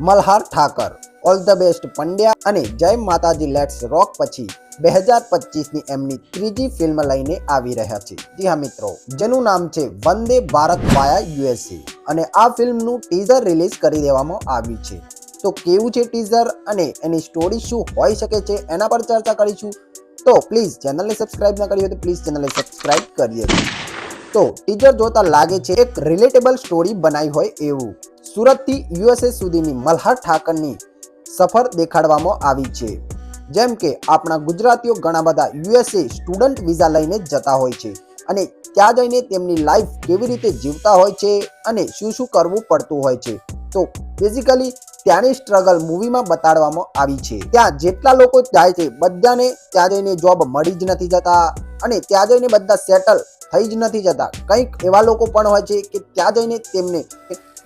Malhar Thakar, all the best Pandya અને જય માતાજી લેટ્સ રોક પછી 2025ની એમની ત્રીજી ફિલ્મ લઈને આવી રહ્યા છે. જી હા મિત્રો, જેનું નામ છે વંદે ભારત વાયા યુએસએ અને આ ફિલ્મનું ટીઝર રિલીઝ કરી દેવામાં આવ્યું છે. તો કેવું છે ટીઝર અને એની સ્ટોરી શું હોઈ શકે છે એના પર ચર્ચા કરીશું. તો પ્લીઝ ચેનલને સબસ્ક્રાઇબ ન કરી હોય તો પ્લીઝ ચેનલને સબસ્ક્રાઇબ કરી દેજો. તો ટીઝર જોતા લાગે છે એક રિલેટેબલ સ્ટોરી બનાવી હોય એવું. સુરતથી યુએસએ સુધીની મલ્હાર ઠાકરની સફર દેખાડવામાં આવી છે. જેમ કે આપણા ગુજરાતીઓ ઘણા બધા યુએસએ સ્ટુડન્ટ વિઝા લઈને જતા હોય છે અને ત્યાં જઈને તેમની લાઈફ કેવી રીતે જીવતા હોય છે અને શું શું કરવું પડતું હોય છે. તો બેઝિકલી ત્યાંની સ્ટ્રગલ મૂવીમાં બતાડવામાં આવી છે. ત્યાં જેટલા લોકો જાય છે બધાને ત્યાં જઈને જોબ મળી જ નથી જતા અને ત્યાં જઈને બધા સેટલ થઈ જ નથી જતા. કંઈક એવા લોકો પણ હોય છે કે ત્યાં જઈને તેમને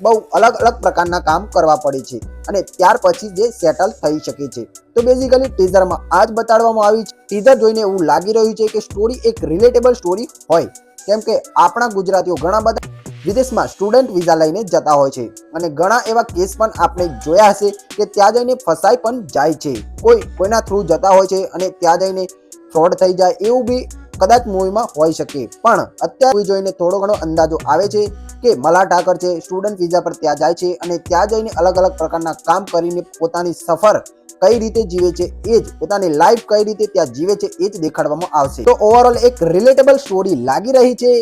બહુ અલગ અલગ પ્રકારના કામ કરવા પડે છે અને ત્યાર પછી જે સેટલ થઈ શકે છે. તો બેઝિકલી ટીઝરમાં આ જ બતાડવામાં આવી છે. ટીઝર જોઈને એવું લાગી રહ્યું છે કે સ્ટોરી એક રિલેટેબલ સ્ટોરી હોય, કેમ કે આપણા ગુજરાતીઓ ઘણા બધા વિદેશમાં સ્ટુડન્ટ વિઝા લઈને જતા હોય છે અને ઘણા એવા કેસ પણ આપણે જોયા હશે કે ત્યાં જઈને ફસાઈ પણ જાય છે. કોઈના થ્રુ જતા હોય છે અને ત્યાં જઈને ફ્રોડ થઈ જાય એવું બી કદાચ મૂવીમાં હોઈ શકે. પણ અત્યારે જોઈને થોડો ઘણો અંદાજો આવે છે કે મલ્હાર ઠાકર છે સ્ટુડન્ટ વિઝા પર ત્યાં જાય છે અને ત્યાં જઈને અલગ અલગ પ્રકારના કામ કરીને પોતાની સફર કઈ રીતે જીવે છે, એ જ પોતાની લાઈફ કઈ રીતે ત્યાં જીવે છે એ જ દેખાડવામાં આવશે. તો ઓવરઓલ એક રિલેટેબલ સ્ટોરી લાગી રહી છે.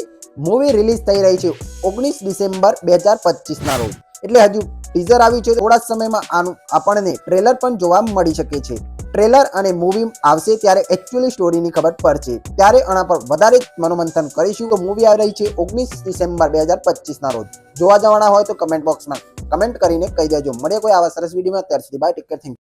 મૂવી રિલીઝ થઈ રહી છે 19 ડિસેમ્બર 2025ના રોજ. એટલે હજુ ટીઝર આવ્યું છે, થોડા સમયમાં આનું આપણને ટ્રેલર પણ જોવા મળી શકે છે. ટ્રેલર અને મૂવી આવશે ત્યારે એકચ્યુઅલી સ્ટોરીની ખબર પડશે, ત્યારે આના પર વધારે મનોમંથન કરીશું. તો મૂવી આવી રહી છે 19 ડિસેમ્બર 2025ના રોજ. જોવા જવાના હોય તો કમેન્ટ બોક્સમાં કમેન્ટ કરીને કહી દેજો. મળીએ કોઈ આવા સરસ વિડીયોમાં. ત્યાર સુધી bye, take care, thank you.